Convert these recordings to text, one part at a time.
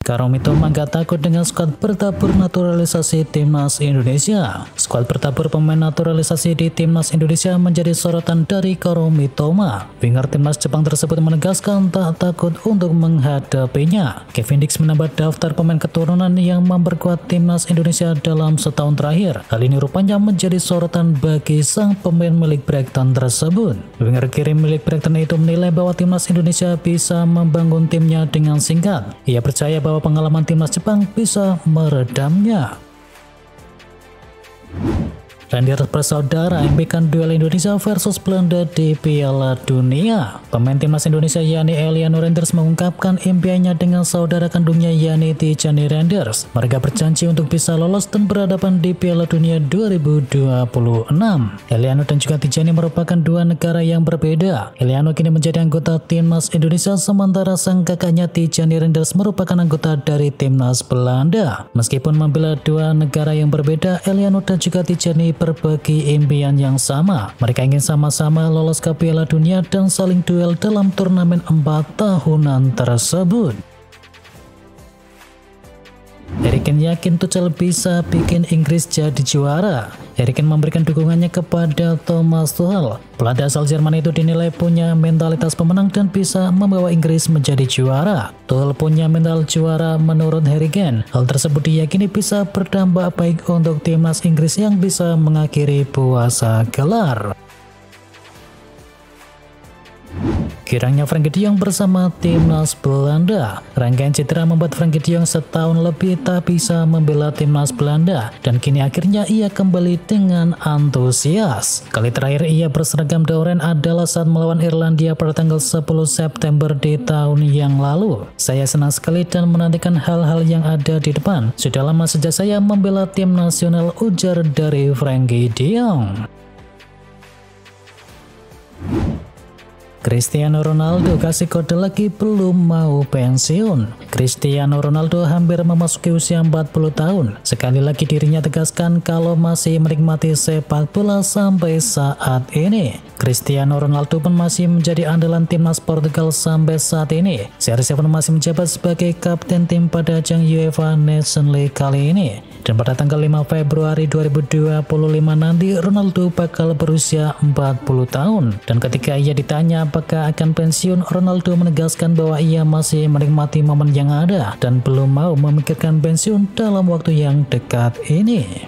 Karom Mitoma gak takut dengan skuad bertabur naturalisasi Timnas Indonesia. Skuad bertabur pemain naturalisasi di Timnas Indonesia menjadi sorotan dari Karom Mitoma. Winger Timnas Jepang tersebut menegaskan tak takut untuk menghadapinya. Kevin Dix menambah daftar pemain keturunan yang memperkuat Timnas Indonesia dalam setahun terakhir. Hal ini rupanya menjadi sorotan bagi sang pemain milik Brighton tersebut. Winger kiri milik Brighton itu menilai bahwa Timnas Indonesia bisa membangun timnya dengan singkat. Ia percaya bahwa pengalaman Timnas Jepang bisa meredamnya. Rangers bersaudara impikan duel Indonesia versus Belanda di Piala Dunia. Pemain Timnas Indonesia yakni Eliano Randers mengungkapkan impiannya dengan saudara kandungnya yakni Tijani Randers. Mereka berjanji untuk bisa lolos dan berhadapan di Piala Dunia 2026. Eliano dan juga Tijani merupakan dua negara yang berbeda. Eliano kini menjadi anggota Timnas Indonesia sementara sang kakaknya Tijani Randers merupakan anggota dari Timnas Belanda. Meskipun membela dua negara yang berbeda, Eliano dan juga Tijani berbagi impian yang sama. Mereka ingin sama-sama lolos ke Piala Dunia dan saling duel dalam turnamen 4 tahunan tersebut. Harry Kane yakin Tuchel bisa bikin Inggris jadi juara. Harry Kane memberikan dukungannya kepada Thomas Tuchel. Pelatih asal Jerman itu dinilai punya mentalitas pemenang dan bisa membawa Inggris menjadi juara. Tuchel punya mental juara menurut Harry Kane. Hal tersebut diyakini bisa berdampak baik untuk timnas Inggris yang bisa mengakhiri puasa gelar. Kirangnya Frenkie de Jong bersama Timnas Belanda. Rangkaian cedera membuat Frenkie de Jong setahun lebih tak bisa membela Timnas Belanda dan kini akhirnya ia kembali dengan antusias. Kali terakhir ia berseragam oranye adalah saat melawan Irlandia pada tanggal 10 September di tahun yang lalu. Saya senang sekali dan menantikan hal-hal yang ada di depan. Sudah lama sejak saya membela tim nasional, ujar dari Frenkie de Jong. Cristiano Ronaldo kasih kode lagi belum mau pensiun. Cristiano Ronaldo hampir memasuki usia 40 tahun. Sekali lagi dirinya tegaskan kalau masih menikmati sepak bola sampai saat ini. Cristiano Ronaldo pun masih menjadi andalan timnas Portugal sampai saat ini. CR7 masih menjabat sebagai kapten tim pada ajang UEFA Nations League kali ini. Dan pada tanggal 5 Februari 2025 nanti Ronaldo bakal berusia 40 tahun. Dan ketika ia ditanya apakah akan pensiun, Ronaldo menegaskan bahwa ia masih menikmati momen yang ada dan belum mau memikirkan pensiun dalam waktu yang dekat ini.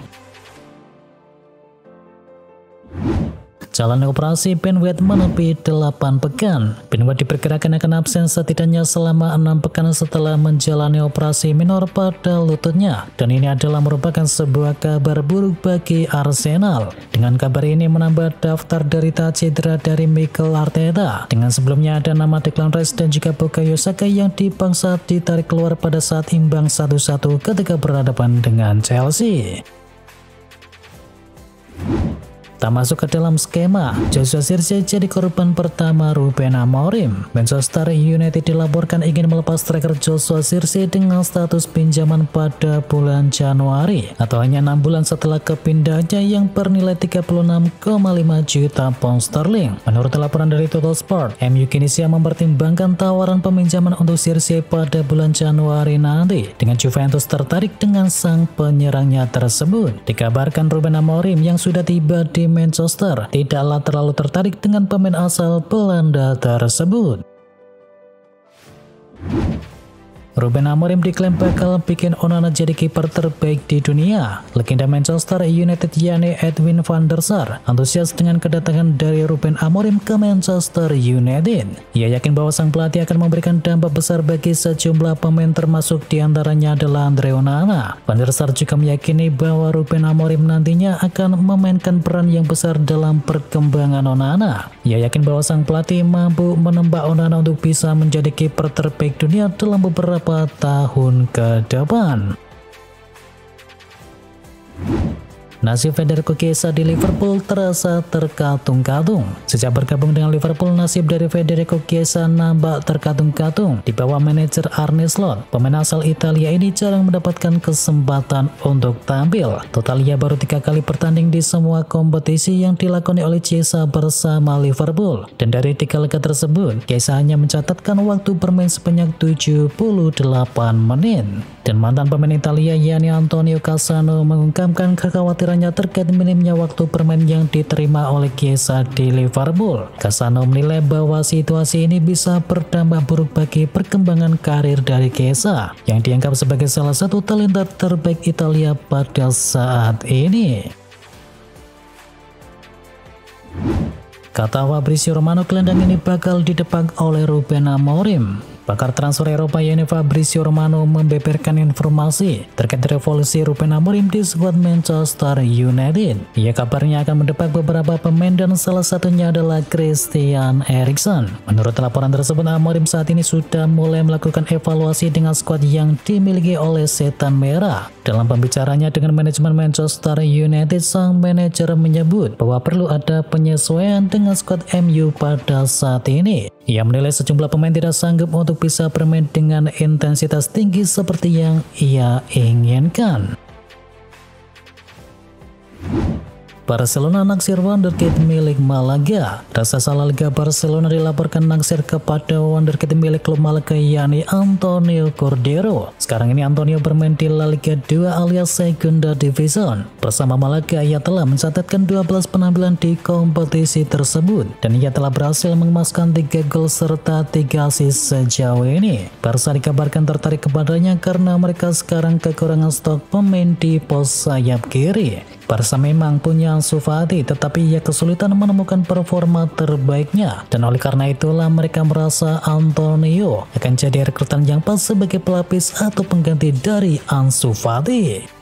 Jalan operasi Ben White menepi 8 pekan. Ben White diperkirakan akan absen setidaknya selama 6 pekan setelah menjalani operasi minor pada lututnya. Dan ini adalah merupakan sebuah kabar buruk bagi Arsenal. Dengan kabar ini menambah daftar derita cedera dari Mikel Arteta. Dengan sebelumnya ada nama Declan Rice dan juga Bukayo Saka yang dipaksa ditarik keluar pada saat imbang 1-1 ketika berhadapan dengan Chelsea. Tak masuk ke dalam skema, Joshua Zirkzee jadi korban pertama Ruben Amorim. Manchester United dilaporkan ingin melepas striker Joshua Zirkzee dengan status pinjaman pada bulan Januari atau hanya 6 bulan setelah kepindahannya yang bernilai 36,5 juta pound sterling. Menurut laporan dari Total Sport, MU kini siap mempertimbangkan tawaran peminjaman untuk Zirkzee pada bulan Januari nanti dengan Juventus tertarik dengan sang penyerangnya tersebut. Dikabarkan Ruben Amorim yang sudah tiba di Manchester tidaklah terlalu tertarik dengan pemain asal Belanda tersebut. Ruben Amorim diklaim bakal bikin Onana jadi kiper terbaik di dunia. Legenda Manchester United yakni Edwin van der Sar antusias dengan kedatangan dari Ruben Amorim ke Manchester United. Ia yakin bahwa sang pelatih akan memberikan dampak besar bagi sejumlah pemain termasuk diantaranya adalah Andre Onana. Van der Sar juga meyakini bahwa Ruben Amorim nantinya akan memainkan peran yang besar dalam perkembangan Onana. Ia yakin bahwa sang pelatih mampu menembak Onana untuk bisa menjadi kiper terbaik dunia dalam beberapa tahun ke depan. Nasib Federico Chiesa di Liverpool terasa terkatung-katung. Sejak bergabung dengan Liverpool, nasib dari Federico Chiesa nampak terkatung-katung. Di bawah manajer Arne Slot, pemain asal Italia ini jarang mendapatkan kesempatan untuk tampil. Total ia baru 3 kali bertanding di semua kompetisi yang dilakoni oleh Chiesa bersama Liverpool. Dan dari 3 laga tersebut, Chiesa hanya mencatatkan waktu bermain sebanyak 78 menit. Dan mantan pemain Italia Gianni Antonio Cassano mengungkapkan kekhawatirannya terkait minimnya waktu bermain yang diterima oleh Chiesa di Liverpool. Cassano menilai bahwa situasi ini bisa berdampak buruk bagi perkembangan karir dari Chiesa yang dianggap sebagai salah satu talenta terbaik Italia pada saat ini. Kata Fabrizio Romano, gelandang ini bakal didepak oleh Ruben Amorim. Pakar transfer Eropa yakni Fabrizio Romano membeberkan informasi terkait revolusi Ruben Amorim di skuad Manchester United. Ia kabarnya akan mendepak beberapa pemain dan salah satunya adalah Christian Eriksen. Menurut laporan tersebut, Amorim saat ini sudah mulai melakukan evaluasi dengan skuad yang dimiliki oleh Setan Merah. Dalam pembicaranya dengan manajemen Manchester United, sang manajer menyebut bahwa perlu ada penyesuaian dengan skuad MU pada saat ini. Ia menilai sejumlah pemain tidak sanggup untuk bisa bermain dengan intensitas tinggi seperti yang ia inginkan. Barcelona naksir wonderkid milik Malaga. Raksasa La Liga Barcelona dilaporkan naksir kepada wonderkid milik klub Malaga yakni Antonio Cordero. Sekarang ini Antonio bermain di La Liga 2 alias Segunda Division. Bersama Malaga ia telah mencatatkan 12 penampilan di kompetisi tersebut dan ia telah berhasil mengemaskan 3 gol serta 3 assist sejauh ini. Barca dikabarkan tertarik kepadanya karena mereka sekarang kekurangan stok pemain di pos sayap kiri. Barca memang punya Ansu Fati, tetapi ia kesulitan menemukan performa terbaiknya. Dan oleh karena itulah mereka merasa Antonio akan jadi rekrutan yang pas sebagai pelapis atau pengganti dari Ansu Fati.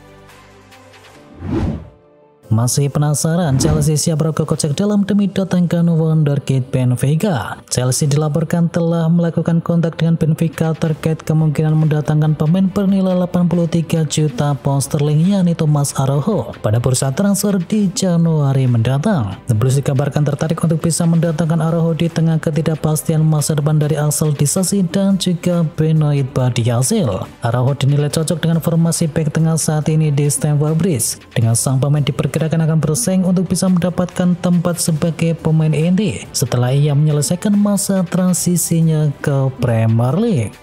Masih penasaran Chelsea siap rogoh kocek dalam demi datangkan wonderkid Benfica? Chelsea dilaporkan telah melakukan kontak dengan Benfica terkait kemungkinan mendatangkan pemain bernilai 83 juta pound sterling yakni Thomas Araujo pada bursa transfer di Januari mendatang. The Blues dikabarkan tertarik untuk bisa mendatangkan Araujo di tengah ketidakpastian masa depan dari Axel Disasi dan juga Benoit Badiashile. Araujo dinilai cocok dengan formasi bek tengah saat ini di Stamford Bridge. Dengan sang pemain diperkirakan akan bersaing untuk bisa mendapatkan tempat sebagai pemain inti setelah ia menyelesaikan masa transisinya ke Premier League.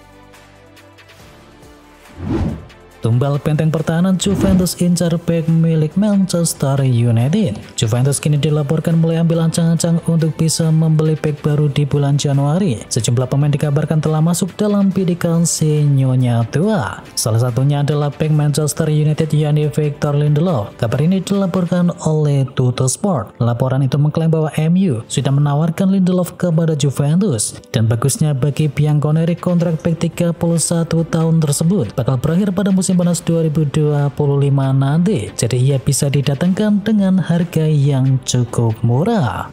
Tumbal benteng pertahanan Juventus incar bek milik Manchester United. Juventus kini dilaporkan mulai ambil ancang-ancang untuk bisa membeli bek baru di bulan Januari. Sejumlah pemain dikabarkan telah masuk dalam bidikan si Nyonya tua. Salah satunya adalah bek Manchester United yakni Victor Lindelof. Kabar ini dilaporkan oleh Tuttosport. Laporan itu mengklaim bahwa MU sudah menawarkan Lindelof kepada Juventus. Dan bagusnya bagi Bianconeri, kontrak bek 31 tahun tersebut bakal berakhir pada musim panas 2025 nanti, jadi ia bisa didatangkan dengan harga yang cukup murah.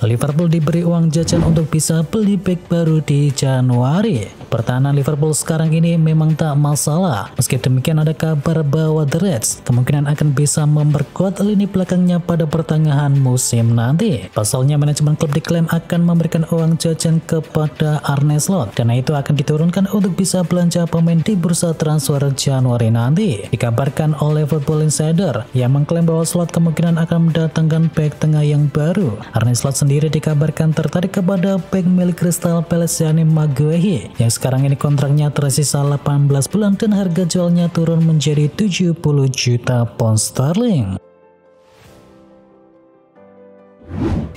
Liverpool diberi uang jajan untuk bisa beli bek baru di Januari. Pertahanan Liverpool sekarang ini memang tak masalah. Meski demikian ada kabar bahwa The Reds kemungkinan akan bisa memperkuat lini belakangnya pada pertengahan musim nanti. Pasalnya manajemen klub diklaim akan memberikan uang jajan kepada Arne Slot. Dana itu akan diturunkan untuk bisa belanja pemain di bursa transfer Januari nanti. Dikabarkan oleh Football Insider yang mengklaim bahwa Slot kemungkinan akan mendatangkan bek tengah yang baru. Arne Slot sendiri dikabarkan tertarik kepada bek milik Crystal Palace yakni Maguire yang sekarang ini kontraknya tersisa 18 bulan dan harga jualnya turun menjadi 70 juta pound sterling.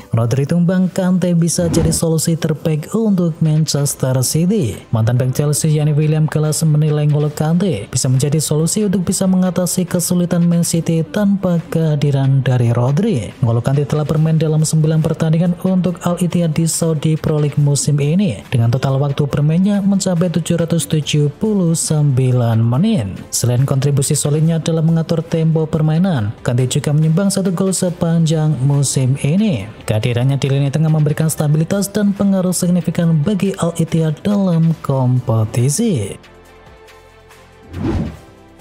Rodri tumbang, Kante bisa jadi solusi terbaik untuk Manchester City. Mantan bek Chelsea yakni William Gallas menilai N'Golo Kante bisa menjadi solusi untuk bisa mengatasi kesulitan Man City tanpa kehadiran dari Rodri. N'Golo Kante telah bermain dalam 9 pertandingan untuk Al Ittihad di Saudi Pro League musim ini dengan total waktu bermainnya mencapai 779 menit. Selain kontribusi solidnya dalam mengatur tempo permainan, Kante juga menyumbang 1 gol sepanjang musim ini. Kehadirannya di lini tengah memberikan stabilitas dan pengaruh signifikan bagi Al Ittihad dalam kompetisi.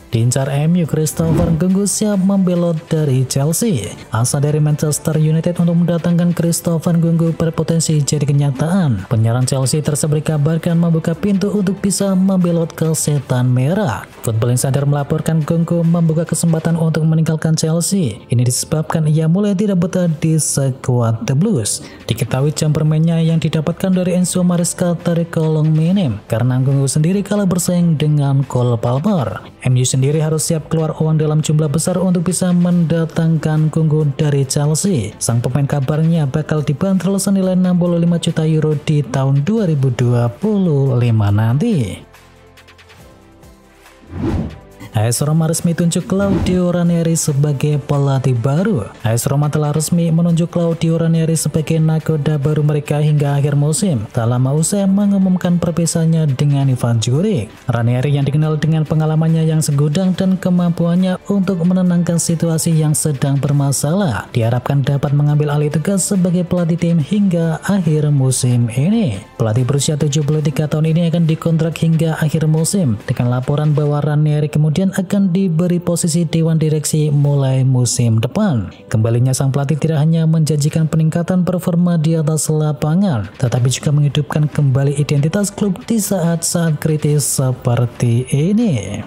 Diincar MU, Christopher Nkunku siap membelot dari Chelsea. Asa dari Manchester United untuk mendatangkan Christopher Nkunku berpotensi jadi kenyataan. Penyerang Chelsea tersebut dikabarkan membuka pintu untuk bisa membelot ke setan merah. Football Insider melaporkan Nkunku membuka kesempatan untuk meninggalkan Chelsea. Ini disebabkan ia mulai tidak betah di skuad The Blues. Diketahui jam bermainnya yang didapatkan dari Enzo Maresca tergolong minim karena Nkunku sendiri kalah bersaing dengan Cole Palmer. MU sendiri harus siap keluar uang dalam jumlah besar untuk bisa mendatangkan Nkunku dari Chelsea. Sang pemain kabarnya bakal dibanderol senilai 65 juta euro di tahun 2025 nanti. AS Roma resmi tunjuk Claudio Ranieri sebagai pelatih baru. AS Roma telah resmi menunjuk Claudio Ranieri sebagai nakoda baru mereka hingga akhir musim. Tak lama usai mengumumkan perpisahannya dengan Ivan Juric. Ranieri yang dikenal dengan pengalamannya yang segudang dan kemampuannya untuk menenangkan situasi yang sedang bermasalah, diharapkan dapat mengambil alih tugas sebagai pelatih tim hingga akhir musim ini. Pelatih berusia 73 tahun ini akan dikontrak hingga akhir musim, dengan laporan bahwa Ranieri kemudian akan diberi posisi dewan direksi mulai musim depan. Kembalinya sang pelatih tidak hanya menjanjikan peningkatan performa di atas lapangan, tetapi juga menghidupkan kembali identitas klub di saat-saat kritis seperti ini.